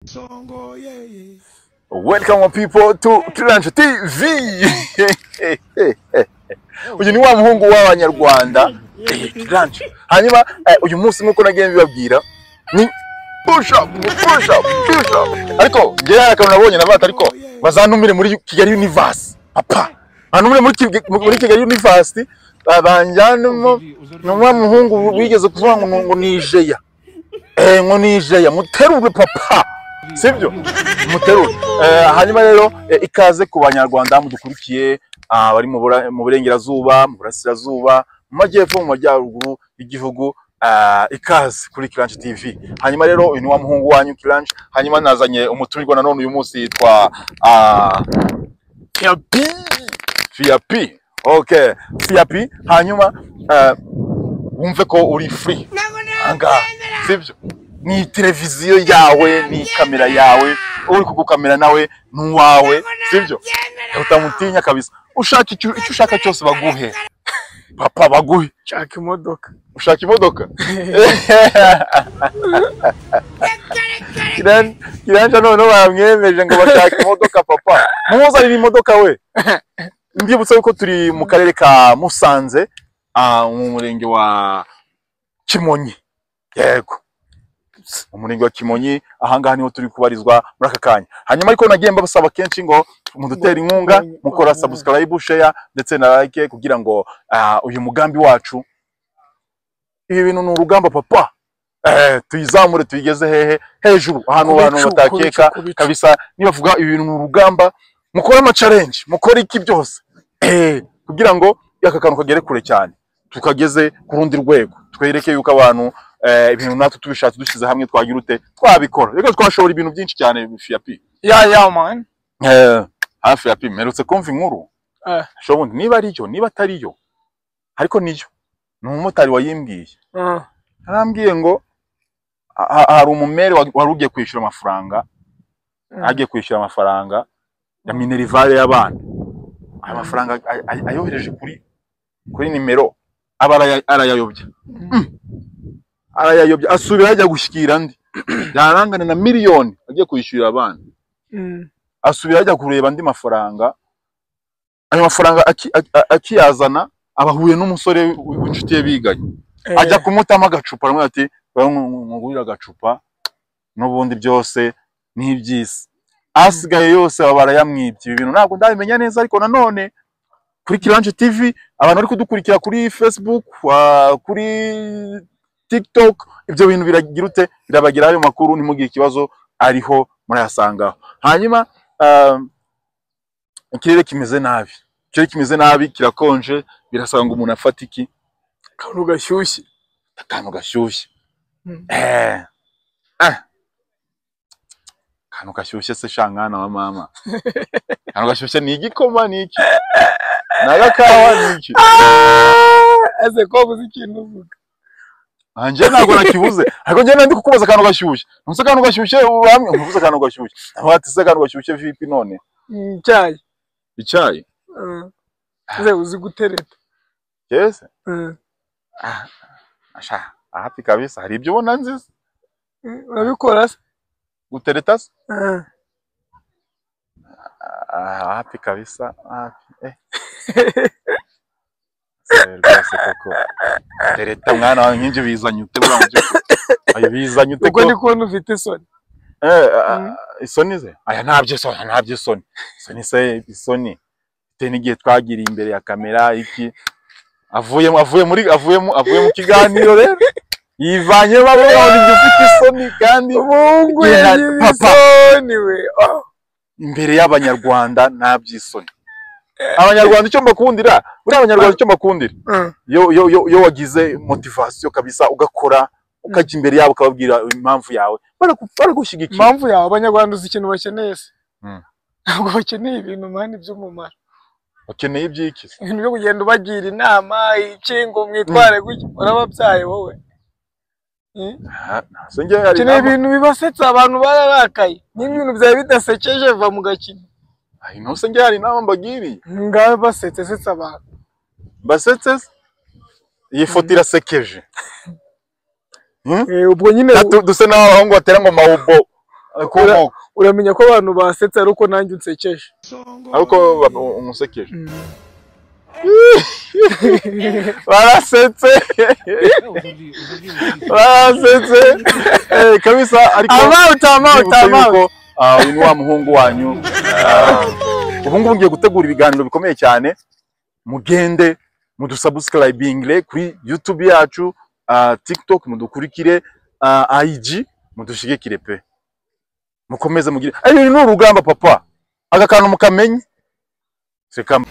Songo, yeah. Welcome people to Kirancho TV. Uyu ni wa muhungu w'abanyarwanda Kirancho. Hanyuma uyu munsi nkuko nagiye bibabwira ni push up. Ariko ngira akantu nabonye nabata ariko bazantumire muri Kigali University. Papa. Antumire muri Kigali University banjyanemo n'umwa muhungu wigeze kuvuga ngo Nigeria. Ngo Nigeria muterure papa. Sibyo muterure hanyuma rero ikaze ku banyarwanda mudukurikiye bari mu burengerazuba mu burasirazuba mu majyepfo mu majyaruguru y'igihugu ikaze kuri Kirancho TV. Hanyuma rero uyu ni wa muhungu wanyu Kirancho. Hanyuma nazanye umutumirwa nanone uyu munsi yitwa Fiapi. Okay, Fiapi. Hanyuma wumve ko uri free anga sibyo ni televiziyo yawe ni kamera yawe uri kugukamera nawe nuwawe sibyo utamutinya kabisa ushaka icyo ushaka cyose baguhe papa baguhe Ushaka imodoka ushaka imodoka Kirancho none bamwemeje ngo bashaka imodoka papa muzanira imodoka we ndibutse yuko turi mu karere ka Musanze mu murenge wa Kimonyi yego umurenge wa Kimonyi ahangaha niho turi kubarizwa muri aka kanya. Hanyuma ariko nagiye mbasaba kenshi ngo mudutera inkunga mukora subscribe share ndetse na like kugira ngo uyu mugambi wacu ibi bintu ni urugamba papa tuyizamure tuyigeze hehe hejuru ahantu batakeka kabisa nibavuga ibi bintu ni urugamba mukora ama challenge mukora iki byose kugira ngo yaka kantu kagere kure cyane tukageze ku rundi rwego twereke yuko abantu ibintu natwe tubishatse dushize hamwe twagira ute twabikora rero twashobora ibintu byinshi cyane Fiapi man hafi Fiapi merutse kumva inkuru shobundi niba ari yo niba atari yo ariko niyo ni umumotari wayimbwiye arambwiye ngo hari umumere wari ugiye kwishyura amafaranga agiye kwishyura amafaranga ya minerivare y'abana aya mafaranga ayohereje kuri nimero aba arayayobya arayayobya asubira ajya gushyikira andi yarangana na miliyoni agiye kwishyurira abana asubira ajya kureba andi mafaranga ayo mafaranga akiyazana abahuye n'umusore w'inshuti ye biganye ajya kumutama agacupa ramwe ati ngurira agacupa n'ubundi byose n'ibyisi asigaye yose barayamwibye ibi bintu ntabwo ndabimenya neza ariko nanone kuri Kirancho TV abantu bari kudukurikira kuri Facebook kuri TikTok ibyo bintu biragira ute birabagira ayo makuru nimugire ikibazo ariho murayasangaho. Hanyuma ikirere kimeze nabi kirakonje birasanga umuntu afata iki akantu gashyushye akantu gashyushye se shangana wa mama akantu gashyushye ni igikoma ni iki nagakawa ni iki ese ko buzi ikintu uvuga anje ntabwo nakibuze ariko njye ndi kukubaza akantu gashyushye nuse akantu gashyushye uramwe nkubuze akantu gashyushye abati se akantu gashyushye vipi none icyayi ese uzi gutereta yes asha happy kabisa hari ibyo ubona nziza urabikora se gutereta se happy kabisa rwose koko tereta mwana wawe nkinje bizanye ute bura mujye ayo bizanye ute ko ni kubona ufite isoni isoni ze aya ntabyo isoni isoni te nigiye twagiriye imbere ya kamera iki avuye mu kiganiro rero yivanye bavuga ngo ndi ufite isoni kandi ubungu isoni we imbere y'abanyarwanda ntabyisoni abanyarwanda icyo mbakundira uri abanyarwanda icyo mbakundira yo wagize motivation kabisa ugakora ukajya imbere yabo ukababwira impamvu yawe baragushyigikira impamvu yawe abanyarwanda uzi ikintu bakeneye se ntabwo bakeneye ibintu mani by'umumaro bakeneye ibyiki ibintu byo kugenda ubagira inama ikingo mwitware gutya urababyaye wowe keneye ibintu bibasetsa abantu bararakaye n'ibintu byawe bidasekeje va mu gakino ntose njye hari inama mbagiriye ngabe basetse abantu basetse iyi foto irasekeje ubwo nyine duse n'abahungu batera ngo mawubo uramenya ko abantu basetse ariko nanjye unsekeje ariko umusekeje barasetse kabisa ariko amauta uyu ni wa muhungu wanyu ubu ngubu ngiye gutegura ibiganiro bikomeye cyane mugende mudusubscribingle kuri YouTube yacu TikTok mudukurikire IG mudushigikire pe mukomeze mugire ni urugamba papa aka kantu mukamenye sekama